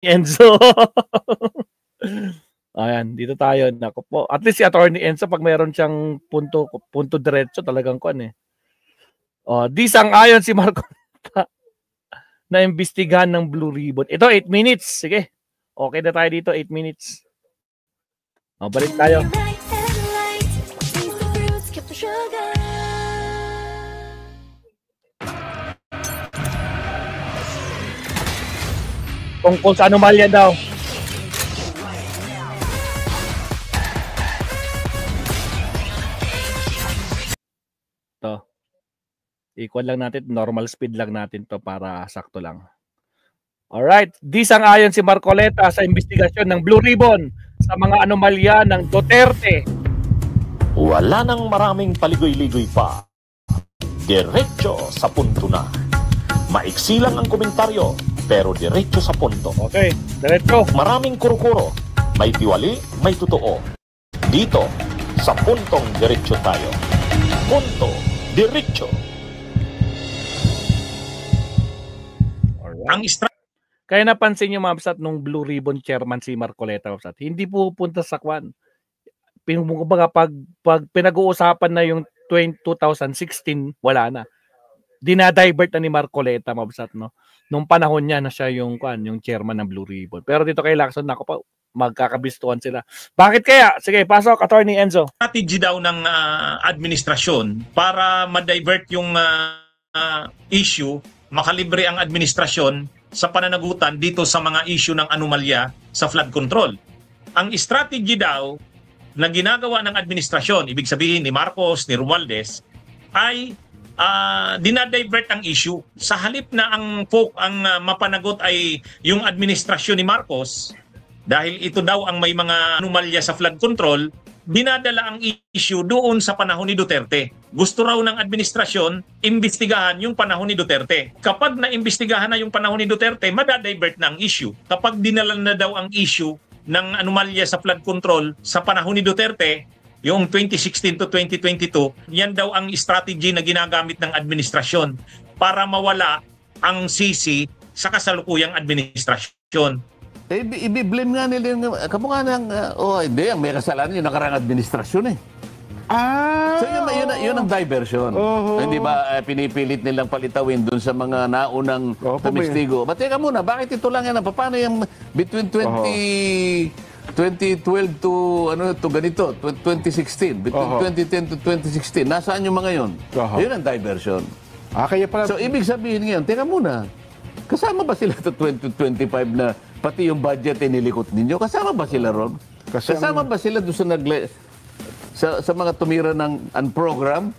Enzo. Ayan, dito tayo. Naku po. At least si Attorney Enzo, pag meron siyang punto diretso, talagang kuan eh. Di sang-ayon si Marco na imbestigahan ng Blue Ribbon. Ito, 8 minutes. Sige. Okay na tayo dito, 8 minutes. Balik tayo. Tungkol sa anomalya daw. To. Equal lang natin, normal speed lang natin to para sakto lang. Alright, di sang-ayon si Marcoleta sa investigasyon ng Blue Ribbon sa mga anomalya ng Duterte. Wala nang maraming paligoy-ligoy pa. Diretso sa punto na. Maiksi lang ang komentaryo, pero diretso sa punto. Okay, diretso. Maraming kuro-kuro. May tiwali, may totoo. Dito, sa puntong diretso tayo. Punto, diretso. Ang kaya napansin niyo, Mabsat, nung Blue Ribbon chairman si Marcoleta, Mabsat, hindi pupunta sa kwan. Pag pinag-uusapan na yung 2016, wala na. Dinadivert na ni Marcoleta, Mabsat, no? Nung panahon niya na siya yung kwan, yung chairman ng Blue Ribbon. Pero dito kay Lacson, nako pa, magkakabistuhan sila. Bakit kaya? Sige, pasok, Attorney Enzo. Strategy daw ng administrasyon para ma-divert yung issue, makalibre ang administrasyon sa pananagutan dito sa mga issue ng anomalya sa flood control. Ang strategy daw na ginagawa ng administrasyon, ibig sabihin ni Marcos, ni Romualdez, ay dinadivert ang issue. Sa halip na ang mapanagot ay yung administrasyon ni Marcos, dahil ito daw ang may mga anomalya sa flood control, dinadala ang issue doon sa panahon ni Duterte. Gusto raw ng administrasyon imbestigahan yung panahon ni Duterte. Kapag naimbestigahan na yung panahon ni Duterte, madadivert na ang issue. Kapag dinala na daw ang issue ng anomalya sa flood control sa panahon ni Duterte, yung 2016 to 2022, yan daw ang strategy na ginagamit ng administrasyon para mawala ang sisi sa kasalukuyang administrasyon. I-blame nga nila yung kamukha ng, hindi, ang may kasalanan yung nakarang administrasyon eh. So yun ang diversion. Hindi ba pinipilit nilang palitawin dun sa mga naunang testigo? But teka muna, bakit ito lang yan? Paano yung between 2012 to ganito, 2016, between 2010 to 2016, nasaan yung mga yun? Yun ang diversion. Kaya pala... So ibig sabihin ngayon, teka muna, kasama ba sila sa 2025 na pati yung budget ay nilikot ninyo? Kasama ba sila ron? Kasama ba sila doon sa mga tumira ng program?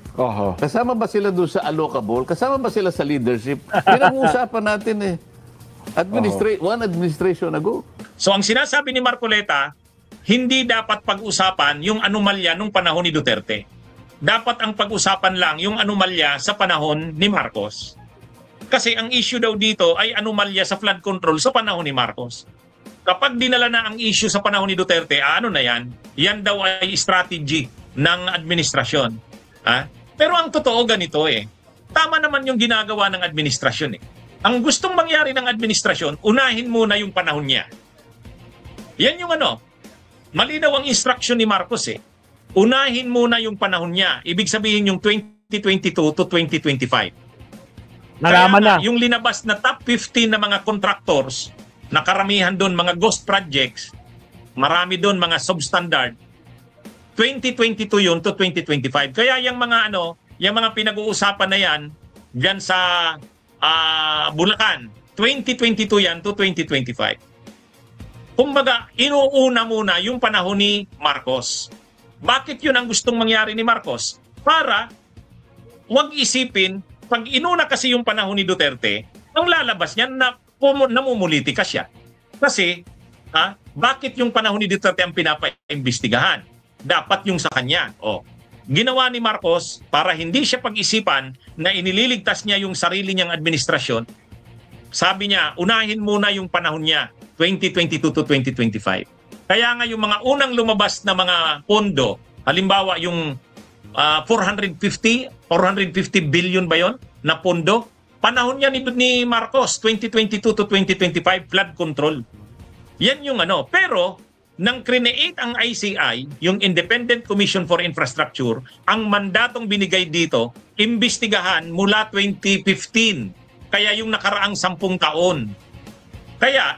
Kasama ba sila doon sa allocable? Kasama ba sila sa leadership? Pinag-uusapan natin eh. One administration ago. So ang sinasabi ni Marcoleta, hindi dapat pag-usapan yung anomalya nung panahon ni Duterte. Dapat ang pag-usapan lang yung anomalya sa panahon ni Marcos. Kasi ang issue daw dito ay anomalya sa flood control sa panahon ni Marcos. Kapag dinala na ang issue sa panahon ni Duterte, ano na yan? Yan daw ay strategy ng administrasyon. Pero ang totoo ganito eh. Tama naman yung ginagawa ng administrasyon eh. Ang gustong mangyari ng administrasyon, unahin muna yung panahon niya. Yan yung malinaw ang instruction ni Marcos eh. Unahin muna yung panahon niya. Ibig sabihin yung 2022 to 2025. Nalaman na. Yung linabas na top 15 na mga contractors, na karamihan doon mga ghost projects, marami doon mga substandard, 2022 yun to 2025. Kaya yung mga yung mga pinag-uusapan na yan, dyan sa Bulacan, 2022 yan to 2025. Kumbaga, inuuna muna yung panahon ni Marcos. Bakit yun ang gustong mangyari ni Marcos? Para wag isipin, pag inuna kasi yung panahon ni Duterte, ang lalabas niya na namumulitika siya. Kasi, bakit yung panahon ni Duterte ang pinapaimbestigahan? Dapat yung sa kanya. Ginawa ni Marcos para hindi siya pag-isipan na inililigtas niya yung sarili niyang administrasyon. Sabi niya, unahin muna yung panahon niya, 2022 to 2025. Kaya nga yung mga unang lumabas na mga pondo, halimbawa yung 450 billion ba yon na pondo? Panahon niya ni Marcos, 2022 to 2025, flood control. Yan yung ano. Pero, nang create ang ICI, yung Independent Commission for Infrastructure, ang mandatong binigay dito, imbestigahan mula 2015. Kaya yung nakaraang 10 taon. Kaya,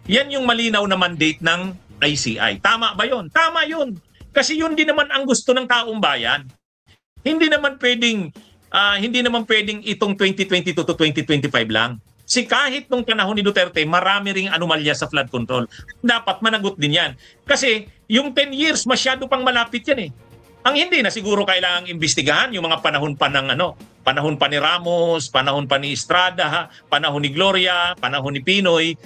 yan yung malinaw na mandate ng ICI. Tama ba yun? Tama yun. Kasi yun din naman ang gusto ng taong bayan. Hindi naman pwedeng itong 2022 to 2025 lang. Kahit nung panahon ni Duterte, marami ring anomalya sa flood control. Dapat managot din yan. Kasi yung 10 years, masyado pang malapit yan eh. Ang hindi na siguro kailangang imbestigahan yung mga panahon pa ng panahon pa ni Ramos, panahon pa ni Estrada, panahon ni Gloria, panahon ni Pinoy,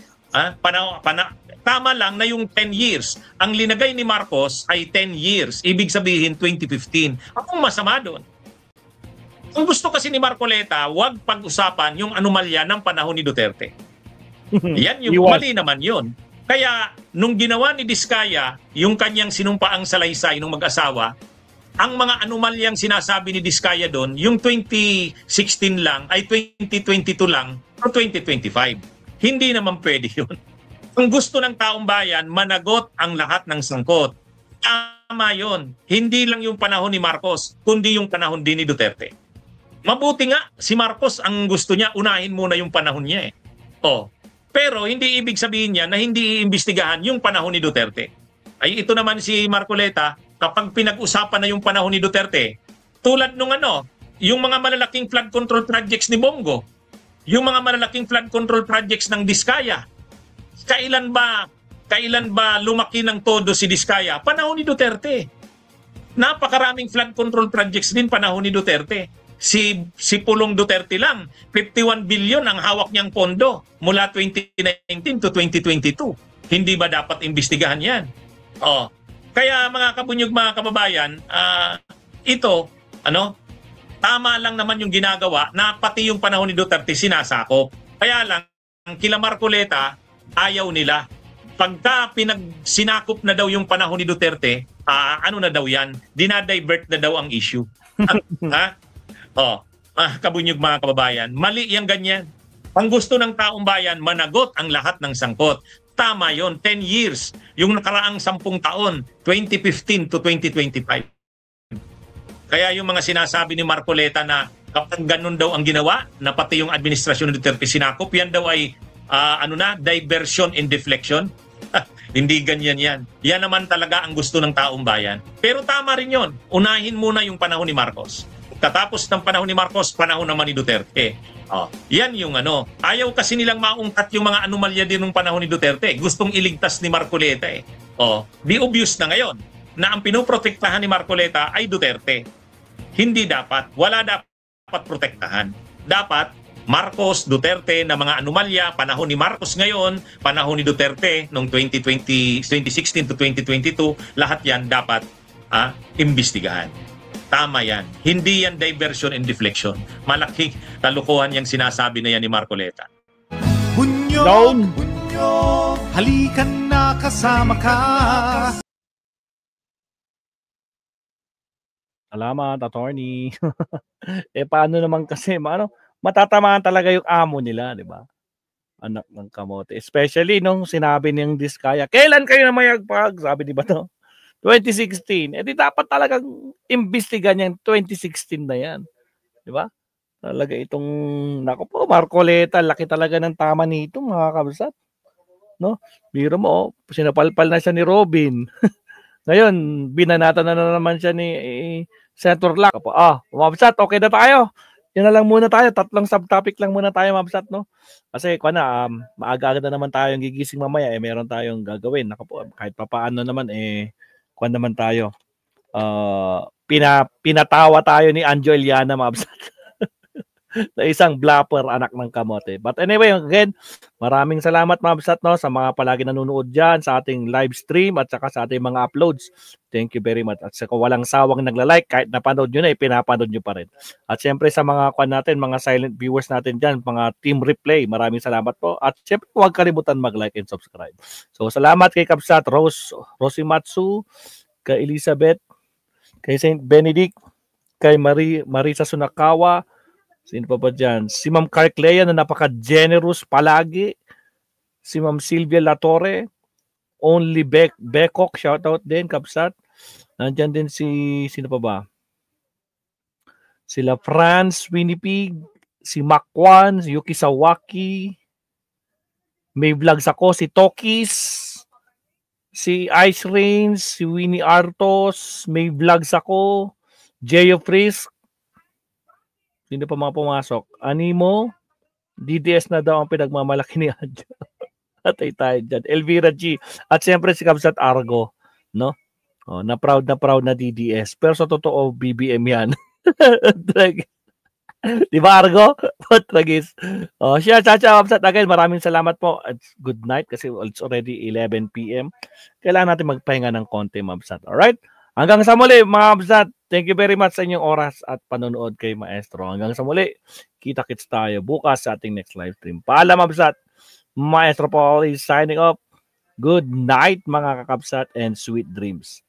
tama lang na yung 10 years. Ang linagay ni Marcos ay 10 years. Ibig sabihin 2015. Anong masama doon? Ang gusto kasi ni Marcoleta, wag pag-usapan yung anomalya ng panahon ni Duterte. Yan yung mali naman yun. Kaya nung ginawa ni Diskaya, yung kanyang sinumpaang salaysay ng mag-asawa, ang mga anomalyang sinasabi ni Diskaya doon, yung 2016 lang, ay 2022 lang, o 2025. Hindi naman pwede yun. Ang gusto ng taong bayan, managot ang lahat ng sangkot. Tama yun. Hindi lang yung panahon ni Marcos, kundi yung panahon din ni Duterte. Mabuti nga, si Marcos ang gusto niya, unahin muna yung panahon niya eh. Pero hindi ibig sabihin niya na hindi iimbestigahan yung panahon ni Duterte. Ay ito naman si Marcoleta, kapag pinag-usapan na yung panahon ni Duterte, tulad nung yung mga malalaking flood control projects ni Bongo, yung mga malalaking flood control projects ng Diskaya, kailan ba lumaki ng todo si Diskaya? Panahon ni Duterte. Napakaraming flood control projects din panahon ni Duterte. Si Pulong Duterte lang, 51 billion ang hawak niyang pondo mula 2019 to 2022. Hindi ba dapat imbestigahan yan? Kaya mga kabunyog, mga kababayan, tama lang naman yung ginagawa na pati yung panahon ni Duterte sinasakop. Kaya lang, kila Marcoleta, ayaw nila. Pagka sinakop na daw yung panahon ni Duterte, ano na daw yan? Dinadivert na daw ang issue. Kabunyog, mga kababayan, mali yung ganyan. Ang gusto ng taong bayan, managot ang lahat ng sangkot. Tama yon, 10 years. Yung nakaraang 10 taon, 2015 to 2025. Kaya yung mga sinasabi ni Marcoleta na kapag ganun daw ang ginawa, na pati yung administrasyon ni Duterte sinakop, yan daw ay diversion and deflection. Hindi ganyan yan. Yan naman talaga ang gusto ng taong bayan. Pero tama rin yon. Unahin muna yung panahon ni Marcos. Katapos ng panahon ni Marcos, panahon naman ni Duterte. Yan yung Ayaw kasi nilang maungkat yung mga anomalya din ng panahon ni Duterte. Gustong iligtas ni Marcoleta eh. Di obvious na ngayon na ang pinoprotektahan ni Marcoleta ay Duterte. Hindi dapat. Wala dapat protektahan. Dapat Marcos, Duterte na mga anomalya, panahon ni Marcos ngayon, panahon ni Duterte noong 2016 to 2022, lahat yan dapat imbestigahan. Tama yan. Hindi yan diversion and deflection. Malaking kalukuhan yung sinasabi na yan ni Marcoleta. Bunyog, bunyog, halikan na kasama ka. Salamat, attorney. Paano naman kasi, matatamaan talaga yung amo nila, di ba? Anak ng kamote. Especially nung sinabi niyang Diskaya, kailan kayo na mayagpag? Sabi di ba to? 2016. Di dapat talagang imbestigan yung 2016 na yan. Di ba? Talaga itong, Marcoleta, laki talaga ng tama nito, mga kabsat. No? Biro mo, sinapalpal na siya ni Robin. Ngayon, binanatan na naman siya ni Senator Lac. Mabsat, okay na tayo. Yan na lang muna tayo. 3 subtopic lang muna tayo, Mabsat, no? Kasi, maaga-aga na naman tayong gigising mamaya, meron tayong gagawin. Kahit papaano naman, naman tayo. Pinatawa tayo ni Anjo Eliana, Mabsat. Na isang blapper, anak ng kamote. But anyway, again, maraming salamat, Mabsat, no, sa mga palagi nanonood dyan sa ating live stream at saka sa ating mga uploads. Thank you very much. At saka walang sawang nagla-like, kahit napanood nyo na, pinapanood nyo pa rin. At syempre sa mga mga silent viewers natin dyan, mga team replay, maraming salamat po. At syempre, huwag kalimutan mag-like and subscribe. So, salamat kay Kabsat, Rosimatsu, kay Elizabeth, kay Saint Benedict, kay Marisa Sunakawa, sino pa ba dyan? Si Ma'am Carclea na napaka-generous palagi. Si Ma'am Sylvia Latore, Only Bekok, shoutout din, Kabsat. Nandyan din sino pa ba? Sila Franz Winnipeg, si Makwan, si Yuki Sawaki, may vlogs ako, si Tokis, si Ice Rains, si Winnie Artos, may vlogs ako, Jeyo Frisk, sino pa mga pumasok? Animo, DDS na daw ang pinagmamalaki ni Adjo. Atay tayo dyan. Elvira G. At siyempre si Kabsat Argo. No? Oh, na proud na DDS. Pero sa totoo, BBM yan. Di ba, Argo? Tragis. Oh, siya, Chacha, Kabsat. Again, maraming salamat po. It's good night kasi it's already 11 p.m. Kailangan natin magpahinga ng konti, Mabsat. Alright? Hanggang sa muli, mga Mabsat. Thank you very much sa inyong oras at panonood kay Maestro. Hanggang sa muli, kita-kits tayo bukas sa ating next live stream. Paalam, Mabsat. Maestro Paul is signing off. Good night, mga kakabsat, and sweet dreams.